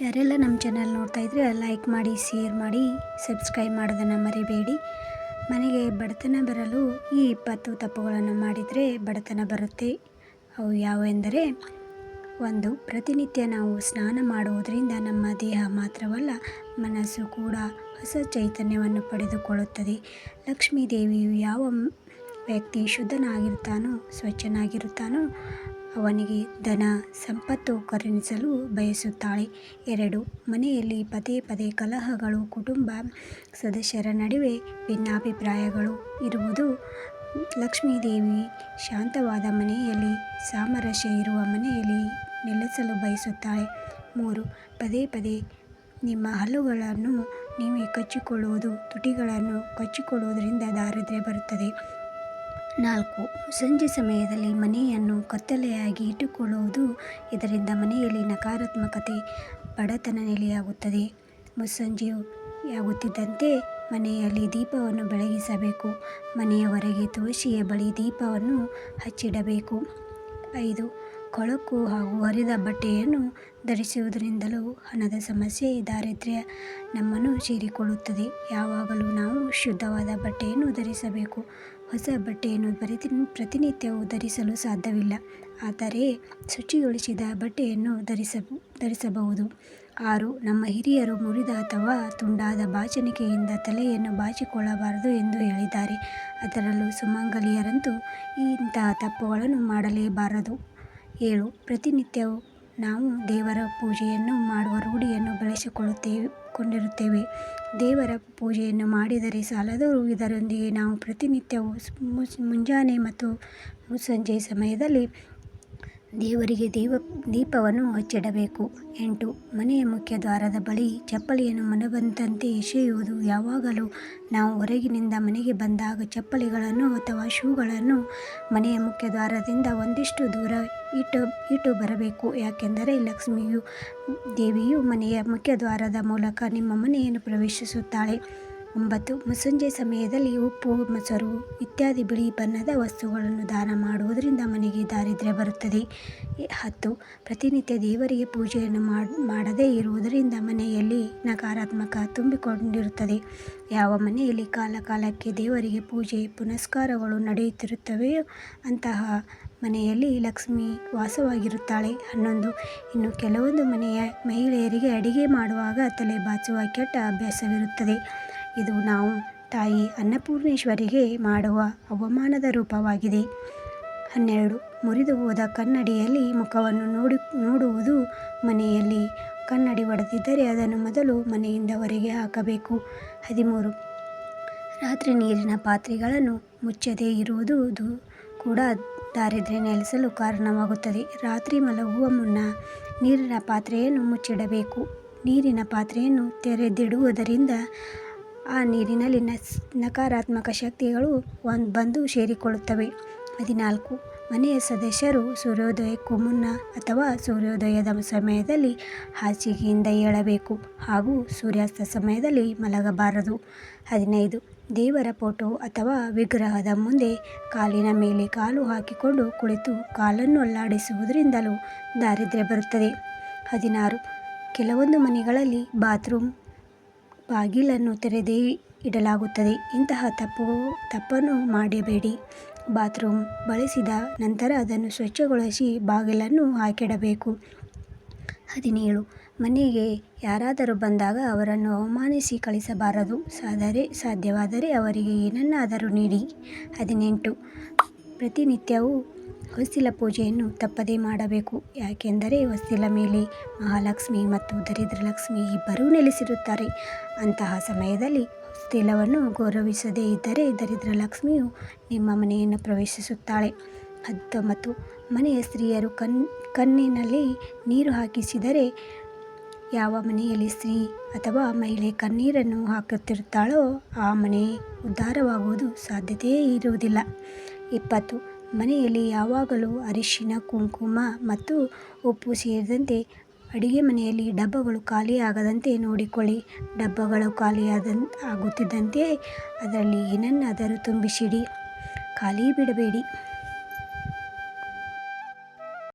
ಯಾರೆಲ್ಲ ನಮ್ಮ ಚಾನಲ್ ನೋಡ್ತಾ ಇದ್ರೆ ಲೈಕ್ ಮಾಡಿ, ಶೇರ್ ಮಾಡಿ, ಸಬ್ಸ್ಕ್ರೈಬ್ ಮಾಡೋದನ್ನು ಮರಿಬೇಡಿ. ಮನೆಗೆ ಬಡತನ ಬರಲು ಈ 20 ತಪ್ಪುಗಳನ್ನು ಮಾಡಿದರೆ ಬಡತನ ಬರುತ್ತೆ. ಅವು ಯಾವುವೆಂದರೆ, 1. ಪ್ರತಿನಿತ್ಯ ನಾವು ಸ್ನಾನ ಮಾಡುವುದರಿಂದ ನಮ್ಮ ದೇಹ ಮಾತ್ರವಲ್ಲ, ಮನಸ್ಸು ಕೂಡ ಹೊಸ ಚೈತನ್ಯವನ್ನು ಪಡೆದುಕೊಳ್ಳುತ್ತದೆ. ಲಕ್ಷ್ಮೀ ದೇವಿಯು ಯಾವ ವ್ಯಕ್ತಿ ಶುದ್ಧನಾಗಿರುತ್ತಾನೋ, ಸ್ವಚ್ಛನಾಗಿರುತ್ತಾನೋ ಅವನಿಗೆ ಧನ ಸಂಪತ್ತು ಕರುಣಿಸಲು ಬಯಸುತ್ತಾಳೆ. 2. ಮನೆಯಲ್ಲಿ ಪದೇ ಪದೇ ಕಲಹಗಳು, ಕುಟುಂಬ ಸದಸ್ಯರ ನಡುವೆ ಭಿನ್ನಾಭಿಪ್ರಾಯಗಳು ಇರುವುದು ಲಕ್ಷ್ಮೀ ದೇವಿ ಶಾಂತವಾದ ಮನೆಯಲ್ಲಿ, ಸಾಮರಸ್ಯ ಇರುವ ಮನೆಯಲ್ಲಿ ನೆಲೆಸಲು ಬಯಸುತ್ತಾಳೆ. 3. ಪದೇ ಪದೇ ನಿಮ್ಮ ಹಲ್ಲುಗಳನ್ನು ನೀವೇ ಕಚ್ಚಿಕೊಳ್ಳುವುದು, ತುಟಿಗಳನ್ನು ಕಚ್ಚಿಕೊಳ್ಳುವುದರಿಂದ ದಾರಿದ್ರ್ಯ ಬರುತ್ತದೆ. 4. ಸಂಜೆ ಸಮಯದಲ್ಲಿ ಮನೆಯನ್ನು ಕತ್ತಲೆಯಾಗಿ ಇಟ್ಟುಕೊಳ್ಳುವುದು, ಇದರಿಂದ ಮನೆಯಲ್ಲಿ ನಕಾರಾತ್ಮಕತೆ, ಬಡತನ ನೆಲೆಯಾಗುತ್ತದೆ. ಮುಸ್ಸಂಜೆಯಾಗುತ್ತಿದ್ದಂತೆ ಮನೆಯಲ್ಲಿ ದೀಪವನ್ನು ಬೆಳಗಿಸಬೇಕು. ಮನೆಯ ಹೊರಗೆ ತುಳಸಿಯ ಬಳಿ ದೀಪವನ್ನು ಹಚ್ಚಿಡಬೇಕು. 5. ಕೊಳಕು ಹಾಗೂ ಹರಿದ ಬಟ್ಟೆಯನ್ನು ಧರಿಸುವುದರಿಂದಲೂ ಹಣದ ಸಮಸ್ಯೆ, ದಾರಿದ್ರ್ಯ ನಮ್ಮನ್ನು ಸೇರಿಕೊಳ್ಳುತ್ತದೆ. ಯಾವಾಗಲೂ ನಾವು ಶುದ್ಧವಾದ ಬಟ್ಟೆಯನ್ನು ಧರಿಸಬೇಕು. ಹೊಸ ಬಟ್ಟೆಯನ್ನು ಪ್ರತಿನಿತ್ಯವೂ ಧರಿಸಲು ಸಾಧ್ಯವಿಲ್ಲ, ಆದರೆ ಶುಚಿಗೊಳಿಸಿದ ಬಟ್ಟೆಯನ್ನು ಧರಿಸಬಹುದು. 6. ನಮ್ಮ ಹಿರಿಯರು ಮುರಿದ ಅಥವಾ ತುಂಡಾದ ಬಾಚಣಿಕೆಯಿಂದ ತಲೆಯನ್ನು ಬಾಚಿಕೊಳ್ಳಬಾರದು ಎಂದು ಹೇಳಿದ್ದಾರೆ. ಅದರಲ್ಲೂ ಸುಮಂಗಲಿಯರಂತೂ ಇಂತಹ ತಪ್ಪುಗಳನ್ನು ಮಾಡಲೇಬಾರದು. 7. ಪ್ರತಿನಿತ್ಯವೂ ನಾವು ದೇವರ ಪೂಜೆಯನ್ನು ಮಾಡುವ ರೂಢಿಯನ್ನು ಬೆಳೆಸಿಕೊಂಡಿರುತ್ತೇವೆ. ದೇವರ ಪೂಜೆಯನ್ನು ಮಾಡಿದರೆ ಸಾಲದು, ಇದರೊಂದಿಗೆ ನಾವು ಪ್ರತಿನಿತ್ಯವೂ ಮುಂಜಾನೆ ಮತ್ತು ಮುಸ್ಸಂಜೆ ಸಮಯದಲ್ಲಿ ದೇವರಿಗೆ ದೀಪವನ್ನು ಹಚ್ಚಿಡಬೇಕು. 8. ಮನೆಯ ಮುಖ್ಯ ದ್ವಾರದ ಬಳಿ ಚಪ್ಪಲಿಯನ್ನು ಮನಬಂದಂತೆ ಎಸೆಯುವುದು. ಯಾವಾಗಲೂ ನಾವು ಹೊರಗಿನಿಂದ ಮನೆಗೆ ಬಂದಾಗ ಚಪ್ಪಲಿಗಳನ್ನು ಅಥವಾ ಶೂಗಳನ್ನು ಮನೆಯ ಮುಖ್ಯ ದ್ವಾರದಿಂದ ಒಂದಿಷ್ಟು ದೂರ ಇಟ್ಟು ಬರಬೇಕು. ಯಾಕೆಂದರೆ ಲಕ್ಷ್ಮೀ ದೇವಿಯು ಮನೆಯ ಮುಖ್ಯ ದ್ವಾರದ ಮೂಲಕ ನಿಮ್ಮ ಮನೆಯನ್ನು ಪ್ರವೇಶಿಸುತ್ತಾಳೆ. 9. ಮುಸ್ಸಂಜೆ ಸಮಯದಲ್ಲಿ ಉಪ್ಪು, ಮೊಸರು ಇತ್ಯಾದಿ ಬಿಳಿ ಬಣ್ಣದ ವಸ್ತುಗಳನ್ನು ದಾನ ಮಾಡುವುದರಿಂದ ಮನೆಗೆ ದಾರಿದ್ರ್ಯ ಬರುತ್ತದೆ. 10. ಪ್ರತಿನಿತ್ಯ ದೇವರಿಗೆ ಪೂಜೆಯನ್ನು ಮಾಡದೇ ಇರುವುದರಿಂದ ಮನೆಯಲ್ಲಿ ನಕಾರಾತ್ಮಕ ತುಂಬಿಕೊಂಡಿರುತ್ತದೆ. ಯಾವ ಮನೆಯಲ್ಲಿ ಕಾಲಕಾಲಕ್ಕೆ ದೇವರಿಗೆ ಪೂಜೆ ಪುನಸ್ಕಾರಗಳು ನಡೆಯುತ್ತಿರುತ್ತವೆಯೋ ಅಂತಹ ಮನೆಯಲ್ಲಿ ಲಕ್ಷ್ಮಿ ವಾಸವಾಗಿರುತ್ತಾಳೆ. 11. ಇನ್ನು ಕೆಲವೊಂದು ಮನೆಯ ಮಹಿಳೆಯರಿಗೆ ಅಡಿಗೆ ಮಾಡುವಾಗ ತಲೆ ಬಾಚುವ ಕೆಟ್ಟ ಅಭ್ಯಾಸವಿರುತ್ತದೆ. ಇದು ನಾವು ತಾಯಿ ಅನ್ನಪೂರ್ಣೇಶ್ವರಿಗೆ ಮಾಡುವ ಅವಮಾನದ ರೂಪವಾಗಿದೆ. 12. ಮುರಿದು ಹೋದ ಕನ್ನಡಿಯಲ್ಲಿ ಮುಖವನ್ನು ನೋಡುವುದು. ಮನೆಯಲ್ಲಿ ಕನ್ನಡಿ ಒಡೆದಿದ್ದರೆ ಅದನ್ನು ಮೊದಲು ಮನೆಯಿಂದ ಹೊರಗೆ ಹಾಕಬೇಕು. 13. ರಾತ್ರಿ ನೀರಿನ ಪಾತ್ರೆಗಳನ್ನು ಮುಚ್ಚದೇ ಇರುವುದು ಕೂಡ ದಾರಿದ್ರ್ಯ ನೆಲೆಸಲು ಕಾರಣವಾಗುತ್ತದೆ. ರಾತ್ರಿ ಮಲಗುವ ಮುನ್ನ ನೀರಿನ ಪಾತ್ರೆಯನ್ನು ಮುಚ್ಚಿಡಬೇಕು. ನೀರಿನ ಪಾತ್ರೆಯನ್ನು ತೆರೆದಿಡುವುದರಿಂದ ಆ ನೀರಿನಲ್ಲಿ ನಕಾರಾತ್ಮಕ ಶಕ್ತಿಗಳು ಬಂದು ಸೇರಿಕೊಳ್ಳುತ್ತವೆ. 14. ಮನೆಯ ಸದಸ್ಯರು ಸೂರ್ಯೋದಯಕ್ಕೂ ಮುನ್ನ ಅಥವಾ ಸೂರ್ಯೋದಯದ ಸಮಯದಲ್ಲಿ ಹಾಸಿಗೆಯಿಂದ ಏಳಬೇಕು ಹಾಗೂ ಸೂರ್ಯಾಸ್ತ ಸಮಯದಲ್ಲಿ ಮಲಗಬಾರದು. 15. ದೇವರ ಫೋಟೋ ಅಥವಾ ವಿಗ್ರಹದ ಮುಂದೆ ಕಾಲಿನ ಮೇಲೆ ಕಾಲು ಹಾಕಿಕೊಂಡು ಕುಳಿತು ಕಾಲನ್ನು ಅಲ್ಲಾಡಿಸುವುದರಿಂದಲೂ ದಾರಿದ್ರ್ಯ ಬರುತ್ತದೆ. 16. ಕೆಲವೊಂದು ಮನೆಗಳಲ್ಲಿ ಬಾತ್ರೂಮ್ ಬಾಗಿಲನ್ನು ತೆರೆದೇ ಇಡಲಾಗುತ್ತದೆ. ಇಂತಹ ತಪ್ಪನ್ನು ಮಾಡಬೇಡಿ. ಬಾತ್ರೂಮ್ ಬಳಸಿದ ನಂತರ ಅದನ್ನು ಸ್ವಚ್ಛಗೊಳಿಸಿ ಬಾಗಿಲನ್ನು ಹಾಕಿಡಬೇಕು. 17. ಮನೆಗೆ ಯಾರಾದರೂ ಬಂದಾಗ ಅವರನ್ನು ಅವಮಾನಿಸಿ ಕಳಿಸಬಾರದು. ಸಾಧ್ಯವಾದರೆ ಅವರಿಗೆ ಏನನ್ನಾದರೂ ನೀಡಿ. 18. ಪ್ರತಿನಿತ್ಯವೂ ಹೊಸ್ತಿಲ ಪೂಜೆಯನ್ನು ತಪ್ಪದೇ ಮಾಡಬೇಕು. ಯಾಕೆಂದರೆ ಹೊಸ್ತಿಲ ಮೇಲೆ ಮಹಾಲಕ್ಷ್ಮಿ ಮತ್ತು ದರಿದ್ರಲಕ್ಷ್ಮಿ ಇಬ್ಬರೂ ನೆಲೆಸಿರುತ್ತಾರೆ. ಅಂತಹ ಸಮಯದಲ್ಲಿ ಹೊಸ್ತಿಲವನ್ನು ಗೌರವಿಸದೇ ಇದ್ದರೆ ದರಿದ್ರಲಕ್ಷ್ಮಿಯು ನಿಮ್ಮ ಮನೆಯನ್ನು ಪ್ರವೇಶಿಸುತ್ತಾಳೆ. 19. ಮನೆಯ ಸ್ತ್ರೀಯರು ಕಣ್ಣಿನಲ್ಲಿ ನೀರು ಹಾಕಿಸಿದರೆ, ಯಾವ ಮನೆಯಲ್ಲಿ ಸ್ತ್ರೀ ಅಥವಾ ಮಹಿಳೆ ಕಣ್ಣೀರನ್ನು ಹಾಕುತ್ತಿರುತ್ತಾಳೋ ಆ ಮನೆ ಉದ್ಧಾರವಾಗುವುದು ಸಾಧ್ಯತೆಯೇ ಇರುವುದಿಲ್ಲ. 20. ಮನೆಯಲ್ಲಿ ಯಾವಾಗಲೂ ಅರಿಶಿನ, ಕುಂಕುಮ ಮತ್ತು ಉಪ್ಪು ಸೇರಿದಂತೆ ಅಡಿಗೆ ಮನೆಯಲ್ಲಿ ಡಬ್ಬಗಳು ಖಾಲಿಯಾಗದಂತೆ ನೋಡಿಕೊಳ್ಳಿ. ಡಬ್ಬಗಳು ಆಗುತ್ತಿದ್ದಂತೆ ಅದರಲ್ಲಿ ಏನನ್ನಾದರೂ ತುಂಬಿಸಿಡಿ, ಖಾಲಿ ಬಿಡಬೇಡಿ.